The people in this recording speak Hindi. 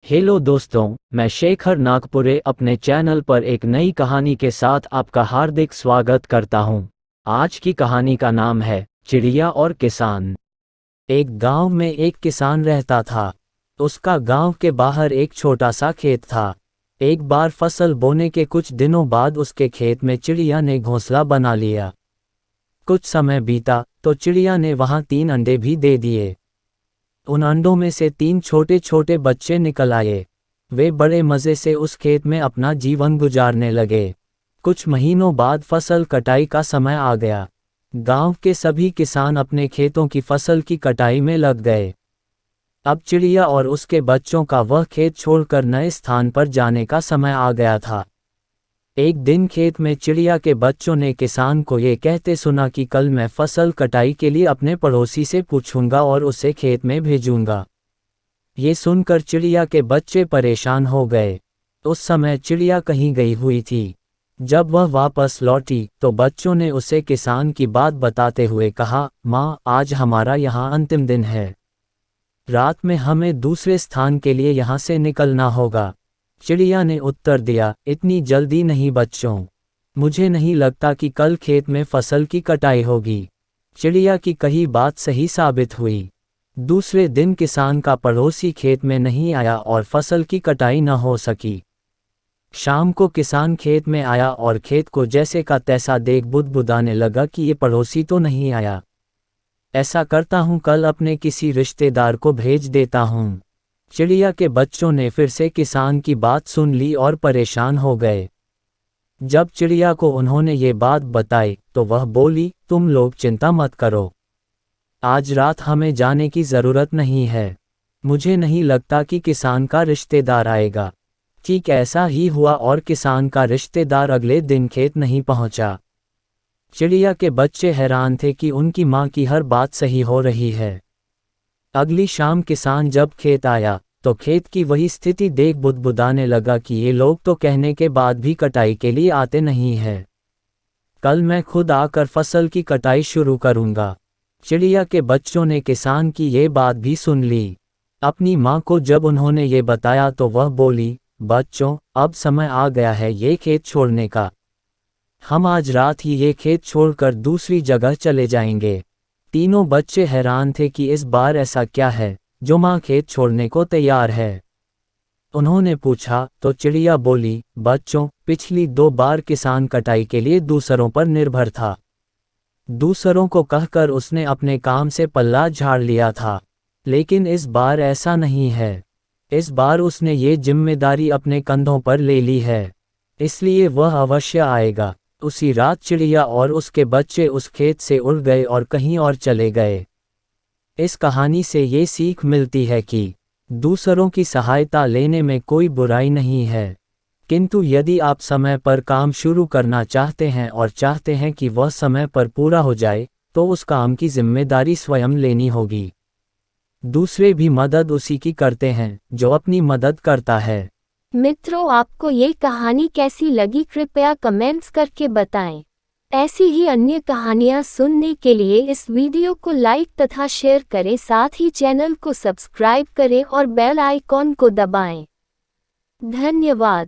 हेलो दोस्तों, मैं शेखर नागपुरे अपने चैनल पर एक नई कहानी के साथ आपका हार्दिक स्वागत करता हूं। आज की कहानी का नाम है चिड़िया और किसान। एक गांव में एक किसान रहता था। उसका गांव के बाहर एक छोटा सा खेत था। एक बार फसल बोने के कुछ दिनों बाद उसके खेत में चिड़िया ने घोंसला बना लिया। कुछ समय बीता तो चिड़िया ने वहां 3 अंडे भी दे दिए। उन अंडों में से 3 छोटे छोटे बच्चे निकल आए। वे बड़े मज़े से उस खेत में अपना जीवन गुजारने लगे। कुछ महीनों बाद फसल कटाई का समय आ गया। गांव के सभी किसान अपने खेतों की फसल की कटाई में लग गए। अब चिड़िया और उसके बच्चों का वह खेत छोड़कर नए स्थान पर जाने का समय आ गया था। एक दिन खेत में चिड़िया के बच्चों ने किसान को ये कहते सुना कि कल मैं फसल कटाई के लिए अपने पड़ोसी से पूछूंगा और उसे खेत में भेजूंगा। ये सुनकर चिड़िया के बच्चे परेशान हो गए। उस समय चिड़िया कहीं गई हुई थी। जब वह वापस लौटी तो बच्चों ने उसे किसान की बात बताते हुए कहा, माँ, आज हमारा यहाँ अंतिम दिन है। रात में हमें दूसरे स्थान के लिए यहाँ से निकलना होगा। चिड़िया ने उत्तर दिया, इतनी जल्दी नहीं बच्चों, मुझे नहीं लगता कि कल खेत में फसल की कटाई होगी। चिड़िया की कही बात सही साबित हुई। दूसरे दिन किसान का पड़ोसी खेत में नहीं आया और फसल की कटाई न हो सकी। शाम को किसान खेत में आया और खेत को जैसे का तैसा देख बुदबुदाने लगा कि ये पड़ोसी तो नहीं आया। ऐसा करता हूँ, कल अपने किसी रिश्तेदार को भेज देता हूँ। चिड़िया के बच्चों ने फिर से किसान की बात सुन ली और परेशान हो गए। जब चिड़िया को उन्होंने ये बात बताई तो वह बोली, तुम लोग चिंता मत करो, आज रात हमें जाने की ज़रूरत नहीं है। मुझे नहीं लगता कि किसान का रिश्तेदार आएगा। ठीक ऐसा ही हुआ और किसान का रिश्तेदार अगले दिन खेत नहीं पहुंचा। चिड़िया के बच्चे हैरान थे कि उनकी माँ की हर बात सही हो रही है। अगली शाम किसान जब खेत आया तो खेत की वही स्थिति देख बुदबुदाने लगा कि ये लोग तो कहने के बाद भी कटाई के लिए आते नहीं हैं। कल मैं खुद आकर फसल की कटाई शुरू करूंगा। चिड़िया के बच्चों ने किसान की ये बात भी सुन ली। अपनी माँ को जब उन्होंने ये बताया तो वह बोली, बच्चों, अब समय आ गया है ये खेत छोड़ने का। हम आज रात ही ये खेत छोड़कर दूसरी जगह चले जाएंगे। तीनों बच्चे हैरान थे कि इस बार ऐसा क्या है जो माँ खेत छोड़ने को तैयार है। उन्होंने पूछा तो चिड़िया बोली, बच्चों, पिछली 2 बार किसान कटाई के लिए दूसरों पर निर्भर था। दूसरों को कहकर उसने अपने काम से पल्ला झाड़ लिया था, लेकिन इस बार ऐसा नहीं है। इस बार उसने ये जिम्मेदारी अपने कंधों पर ले ली है, इसलिए वह अवश्य आएगा। उसी रात चिड़िया और उसके बच्चे उस खेत से उड़ गए और कहीं और चले गए। इस कहानी से ये सीख मिलती है कि दूसरों की सहायता लेने में कोई बुराई नहीं है, किंतु यदि आप समय पर काम शुरू करना चाहते हैं और चाहते हैं कि वह समय पर पूरा हो जाए, तो उस काम की जिम्मेदारी स्वयं लेनी होगी। दूसरे भी मदद उसी की करते हैं जो अपनी मदद करता है। मित्रों, आपको ये कहानी कैसी लगी कृपया कमेंट्स करके बताएं। ऐसी ही अन्य कहानियाँ सुनने के लिए इस वीडियो को लाइक तथा शेयर करें, साथ ही चैनल को सब्सक्राइब करें और बेल आइकॉन को दबाएं। धन्यवाद।